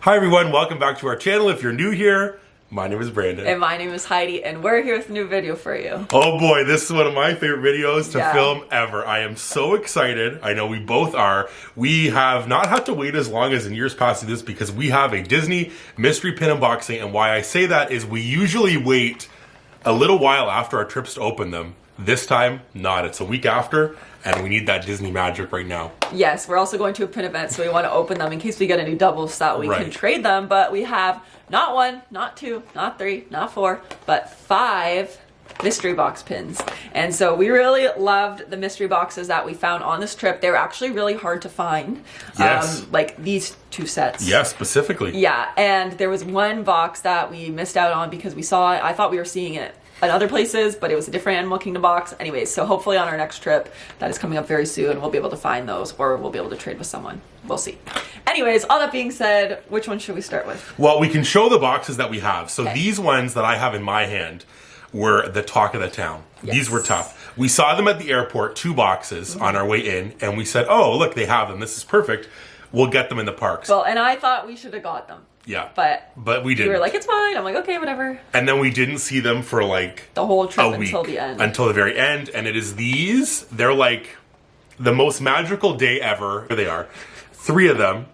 Hi everyone, welcome back to our channel. If you're new here, my name is Brandon. And my name is Heidi, and we're here with a new video for you. Oh boy, this is one of my favorite videos to film ever. I am so excited. I know we both are. We have not had to wait as long as in years past this because we have a Disney mystery pin unboxing, and why I say that is we usually wait a little while after our trips to open them. This time, not. It's a week after, and we need that Disney magic right now. Yes, we're also going to a pin event, so we want to open them in case we get any doubles so that we can trade them. But we have not one, not two, not three, not four, but 5 mystery box pins. And so we really loved the mystery boxes that we found on this trip. They were actually really hard to find. Yes. Like these 2 sets. Yeah, specifically. Yeah, and there was one box that we missed out on because we saw it. I thought we were seeing it at other places, but it was a different Animal Kingdom box. Anyways, so hopefully on our next trip that is coming up very soon, we'll be able to find those, or we'll be able to trade with someone. We'll see. Anyways, all that being said, which one should we start with? Well, we can show the boxes that we have. So these ones that I have in my hand were the talk of the town. Yes. These were tough. We saw them at the airport, 2 boxes on our way in, and we said, oh, look, they have them. This is perfect. We'll get them in the parks. Well, and I thought we should have got them. Yeah. But we didn't. We were like, it's fine. I'm like, okay, whatever. And then we didn't see them for like the whole trip a week, until the end. Until the very end. And it is these. They're like the most magical day ever. Here they are. 3 of them.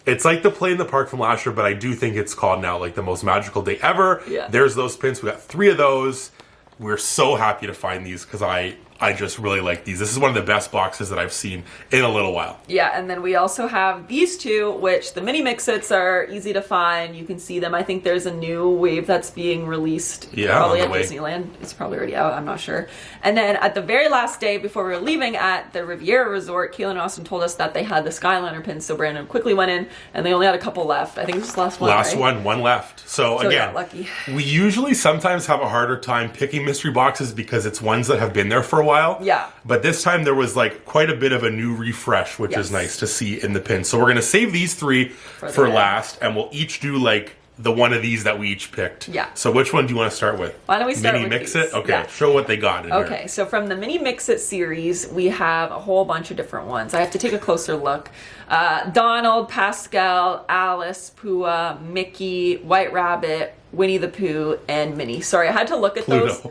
It's like the play in the park from last year, but I do think it's called now like the most magical day ever. Yeah. There's those pins. We got 3 of those. We're so happy to find these because I just really like these. This is one of the best boxes that I've seen in a little while. Yeah, and then we also have these 2, which the mini mix-its are easy to find. You can see them. I think there's a new wave that's being released. Yeah, probably at Disneyland. It's probably already out. I'm not sure. And then at the very last day before we were leaving at the Riviera Resort, Keelan and Austin told us that they had the Skyliner pins. So Brandon quickly went in, and they only had a couple left. I think this was the last one. Last one left. So again, lucky. We usually sometimes have a harder time picking mystery boxes because it's ones that have been there for a while. Yeah. But this time there was like quite a bit of a new refresh, which is nice to see in the pin. So we're going to save these 3 for last, and we'll each do like the one of these that we each picked. Yeah. So which one do you want to start with? Why don't we start Mini with Mix these? It? Okay, Yeah. Show what they got in here. Okay, so from the Mini Mix-It series, we have a whole bunch of different ones. I have to take a closer look. Donald, Pascal, Alice, Pua, Mickey, White Rabbit, Winnie the Pooh, and Minnie. Sorry, I had to look at those.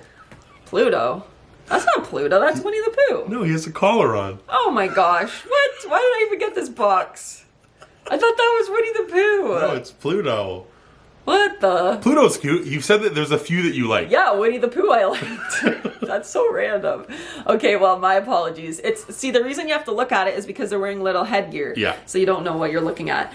Pluto? That's not Pluto, that's Winnie the Pooh. No, he has a collar on. Oh my gosh, what? Why did I even get this box? I thought that was Winnie the Pooh. No, it's Pluto. What the? Pluto's cute. You've said that there's a few that you like. Yeah, Winnie the Pooh I liked. That's so random. Okay, well, my apologies. See, the reason you have to look at it is because they're wearing little headgear. Yeah. So you don't know what you're looking at.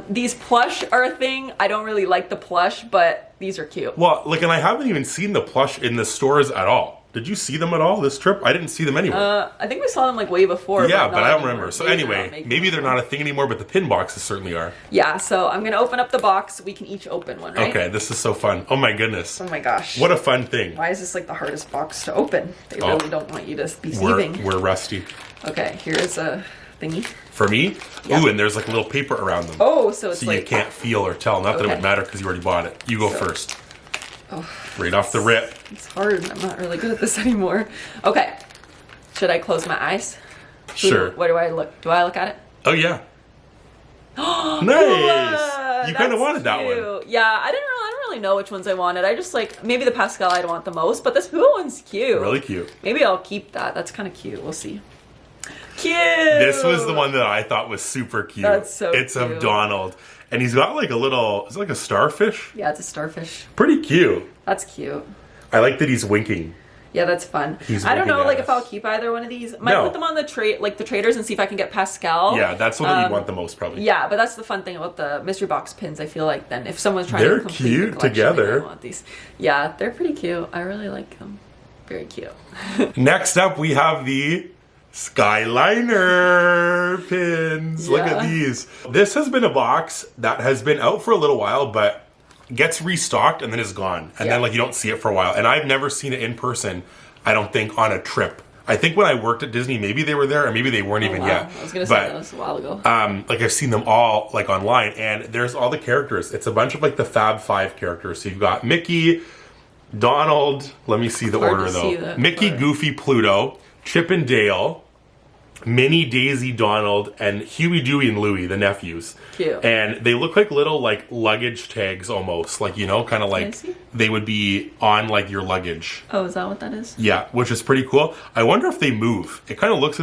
These plush are a thing. I don't really like the plush, but these are cute. Well, like, and I haven't even seen the plush in the stores at all. Did you see them at all this trip? I didn't see them anywhere. I think we saw them like way before. Yeah, but I don't remember. So anyway, maybe they're not a thing anymore, but the pin boxes certainly are. Yeah, so I'm going to open up the box. We can each open one, right? Okay, this is so fun. Oh my goodness. Oh my gosh. What a fun thing. Why is this like the hardest box to open? They really don't want you to be thieving. We're rusty. Okay, here's a thingy. For me? Yeah. Ooh, and there's like a little paper around them. Oh, so it's like... you can't feel or tell. Not that it would matter because you already bought it. You go first. Oh, right off the rip. It's hard. I'm not really good at this anymore. Okay. Should I close my eyes? Sure. What do I look? Do I look at it? Oh, yeah. Nice. You kind of wanted that one. Yeah, I don't really know which ones I wanted. I just like, maybe the Pascal I'd want the most, but this Pooh one's cute. Really cute. Maybe I'll keep that. That's kind of cute. We'll see. Cute. This was the one that I thought was super cute. That's so cute. It's of Donald. And he's got like a little, is it like a starfish? Yeah, it's a starfish. Pretty cute. That's cute. I like that he's winking. Yeah, that's fun. He's I don't know, winking like at if us. I'll keep either one of these. Might put them on the the traders and see if I can get Pascal. Yeah, that's one that you'd want the most probably. Yeah, but that's the fun thing about the mystery box pins. I feel like then if someone's trying They're to complete cute the collection, together. they want these. Yeah, they're pretty cute. I really like them. Very cute. Next up, we have the Skyliner pins. Look at these. This has been a box that has been out for a little while, but gets restocked and then is gone. And then like you don't see it for a while. And I've never seen it in person, I don't think, on a trip. I think when I worked at Disney, maybe they were there or maybe they weren't even yet. I was going to say that was a while ago. Like I've seen them all like online, and there's all the characters. It's a bunch of like the Fab Five characters. So you've got Mickey, Donald, let me see the order though. Mickey, Goofy, Pluto, Chip and Dale, Minnie, Daisy, Donald, and Huey, Dewey, and Louie, the nephews. Cute. And they look like little, like, luggage tags almost. Like, you know, kind of like they would be on, like, your luggage. Oh, is that what that is? Yeah, which is pretty cool. I wonder if they move. It kind of looks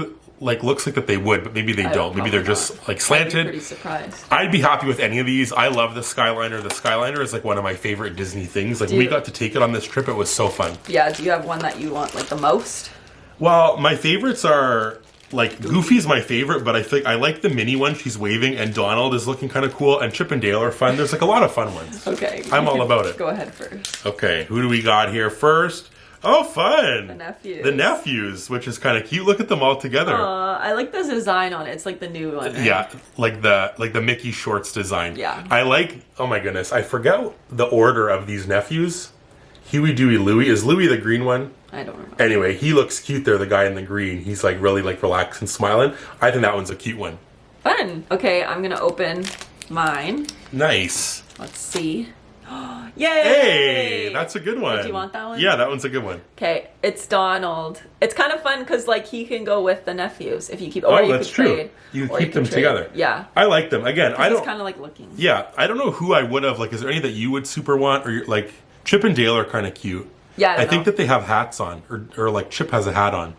like that they would, but maybe they don't. Maybe they're just, like, slanted. I'd be pretty surprised. I'd be happy with any of these. I love the Skyliner. The Skyliner is, like, one of my favorite Disney things. Like, we got to take it on this trip. It was so fun. Yeah, do you have one that you want, like, the most? Well, my favorites are... Like, Goofy's my favorite, but I think I like the Minnie one. She's waving, and Donald is looking kind of cool, and Chip and Dale are fun. There's, like, a lot of fun ones. Okay. I'm all about it. Go ahead first. Okay, who do we got here first? Oh, fun! The nephews. The nephews, which is kind of cute. Look at them all together. I like the design on it. It's like the new one. Right? Yeah, like the Mickey Shorts design. Yeah. I like, oh my goodness, I forget the order of these nephews. Huey, Dewey, Louie. Is Louie the green one? I don't remember. Anyway, he looks cute there, the guy in the green. He's like really like relaxed and smiling. I think that one's a cute one. Fun. Okay, I'm gonna open mine. Nice. Let's see. Yay! Hey, that's a good one. Do you want that one? Yeah, that one's a good one. Okay, it's Donald. It's kind of fun because like he can go with the nephews if you keep. Oh, Or you that's could true. Trade, You or can keep them trade. together. Yeah. I like them. Again, I don't. He's kind of like looking. Yeah, I don't know who I would have. Like, is there any that you would super want, or like Chip and Dale are kind of cute. Yeah, I think that they have hats on, or like Chip has a hat on.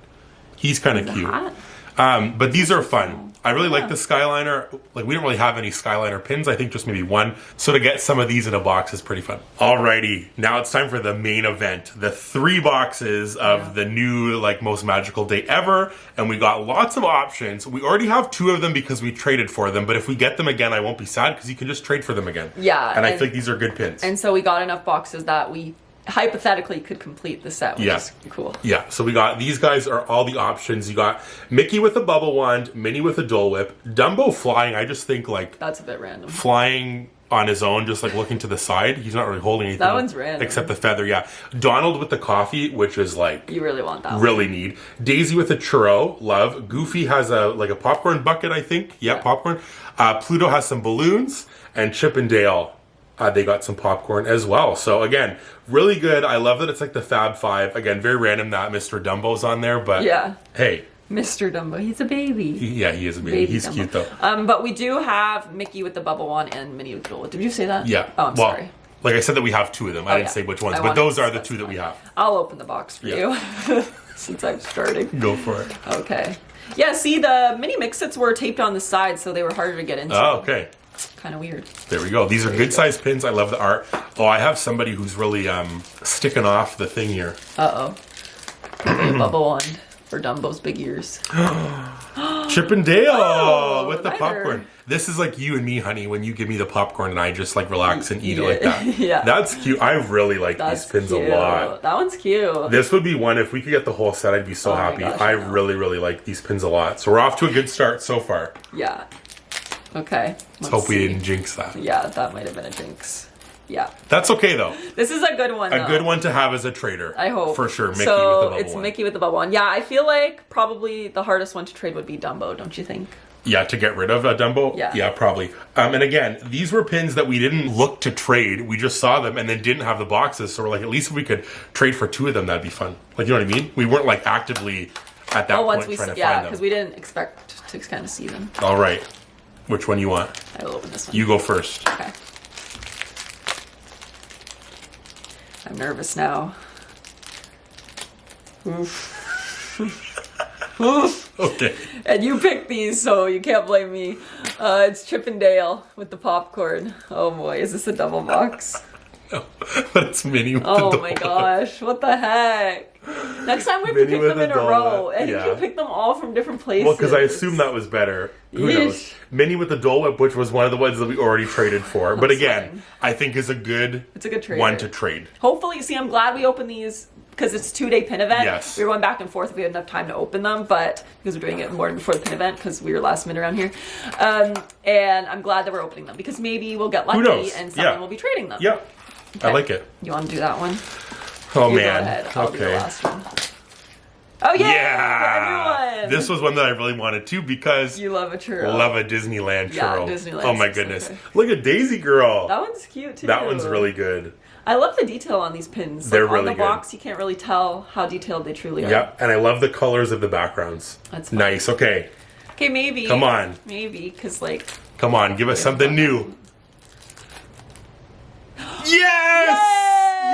He's kind of cute. But these are fun. I really like the Skyliner. Like, we don't really have any Skyliner pins. I think just maybe one. So to get some of these in a box is pretty fun. Alrighty, now it's time for the main event. The 3 boxes of the new, like, most magical day ever. And we got lots of options. We already have 2 of them because we traded for them. But if we get them again, I won't be sad because you can just trade for them again. Yeah. And I think these are good pins. And so we got enough boxes that we hypothetically could complete the set, which is cool. Yeah, so we got, these guys are all the options. You got Mickey with a bubble wand, Minnie with a Dole Whip, Dumbo flying. I just think, like... That's a bit random. Flying on his own, just, like, looking to the side. He's not really holding anything. That one's random. Except the feather, yeah. Donald with the coffee, which is, like... You really want that one. Really need. Daisy with a churro, love. Goofy has a popcorn bucket, I think. Yeah, popcorn. Pluto has some balloons. And Chip and Dale... they got some popcorn as well. So again, really good. I love that it's like the Fab Five. Again, very random that Mr. Dumbo's on there, but hey. Mr. Dumbo, he's a baby. Yeah, he is a baby. He's Dumbo. Cute though. But we do have Mickey with the bubble wand and Minnie with the Dole Whip. Did you say that? Yeah. Oh, I'm sorry. Like I said that we have 2 of them. I didn't say which ones, but those are the 2 that we have. I'll open the box for you since I'm starting. Go for it. Okay. Yeah, see, the mini mix-its were taped on the side, so they were harder to get into. Oh, okay. Kind of weird. There we go. These are good sized pins. I love the art. Oh, I have somebody who's really sticking off the thing here. Uh-oh. A bubble wand for Dumbo's big ears. Chip and Dale with the popcorn. This is like you and me, honey, when you give me the popcorn and I just like relax and eat it like that. Yeah. That's cute. I really like these pins a lot. That one's cute. This would be one, if we could get the whole set, I'd be so happy. Gosh, I really, really like these pins a lot. So we're off to a good start so far. Yeah. Okay. Let's hope we didn't jinx that. Yeah, that might have been a jinx. Yeah. That's okay though. This is a good one. A good one to have as a trader. I hope. For sure. Mickey with the bubble it's one. Mickey with the bubble one. Yeah, I feel like probably the hardest one to trade would be Dumbo, don't you think? Yeah, to get rid of Dumbo? Yeah, probably. And again, these were pins that we didn't look to trade. We just saw them and then didn't have the boxes. So we're like, at least if we could trade for 2 of them, that'd be fun. Like, you know what I mean? We weren't like actively at that point trying to find them. Yeah, because we didn't expect to kind of see them. All right. Which one you want? I will open this one. You go first. Okay. I'm nervous now. Oof. Oof. Okay. And you picked these, so you can't blame me. It's Chip and Dale with the popcorn. Oh boy, is this a double box? No, but it's Minnie with the Dole Whip. Oh my gosh, what the heck? Next time we have to pick them in a row, and you can pick them all from different places. Well, because I assume that was better. Who knows? Minnie with the Dole Whip, which was one of the ones that we already traded for. But again, I think is a good one to trade. Hopefully, see, I'm glad we opened these because it's a 2-day pin event. Yes. We were going back and forth. We had enough time to open them, but because we're doing it morning before the pin event because we were last minute around here. And I'm glad that we're opening them because maybe we'll get lucky and someone will be trading them. Yep. Okay. I like it. You want to do that one? Oh, you man. Go ahead. I'll do the last one. Oh yeah, Yeah. everyone. This was one that I really wanted too because You love a churro. love a Disneyland churro. Yeah, Disneyland. Oh my goodness. Look at Daisy Girl. That one's cute too. That one's really good. I love the detail on these pins. They're like, really on the good. box, you can't really tell how detailed they truly are. Yeah, and I love the colors of the backgrounds. That's fun. Nice. Okay. Okay, maybe. Come on. Maybe, because like... Come on, give us something new. Yes! Yay!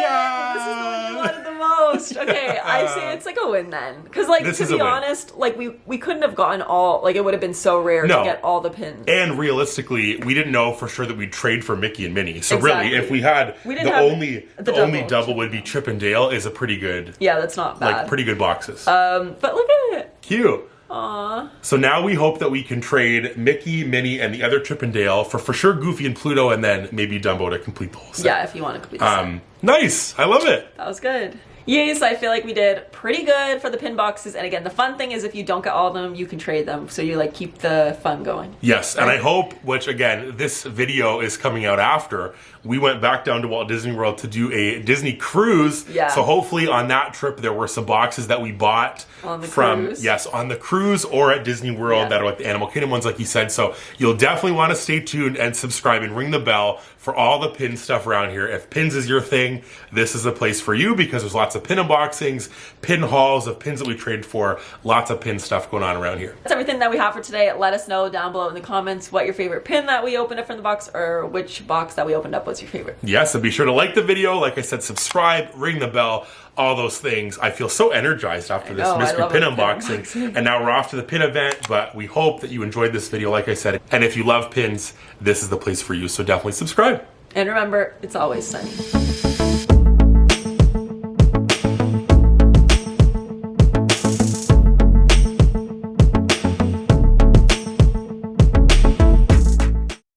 Yeah! This is the one you wanted the most. Okay, I say it's like a win then. Because like, This to is a be win. honest, like we couldn't have gotten all, like it would have been so rare No. to get all the pins. And realistically, we didn't know for sure that we'd trade for Mickey and Minnie. So Exactly. really, if we had We didn't the have only the only double. double would be Chip and Dale is a pretty good, Yeah, that's not bad. like pretty good boxes. But look at it. Cute. Aww. So now we hope that we can trade Mickey, Minnie, and the other Chip and Dale for sure Goofy and Pluto, and then maybe Dumbo to complete the whole set. Yeah, if you want to complete the set. Nice. I love it. That was good. Yes, I feel like we did pretty good for the pin boxes. And again, the fun thing is if you don't get all of them, you can trade them. So you like keep the fun going. Yes, and I hope, which again, this video is coming out after, we went back down to Walt Disney World to do a Disney cruise. Yeah. So hopefully on that trip there were some boxes that we bought On the from, cruise. yes, on the cruise or at Disney World Yeah. that are like the Animal Kingdom ones like you said. So you'll definitely want to stay tuned and subscribe and ring the bell for all the pin stuff around here. If pins is your thing, this is the place for you because there's lots of pin unboxings, pin hauls of pins that we traded for, lots of pin stuff going on around here. That's everything that we have for today. Let us know down below in the comments what your favorite pin that we opened up from the box or which box that we opened up was your favorite. Yes, and be sure to like the video. Like I said, subscribe, ring the bell, all those things. I feel so energized after this know, I mystery love pin a pin unboxing. unboxing. And now we're off to the pin event, but we hope that you enjoyed this video, like I said. And if you love pins, this is the place for you. So definitely subscribe. And remember, it's always sunny.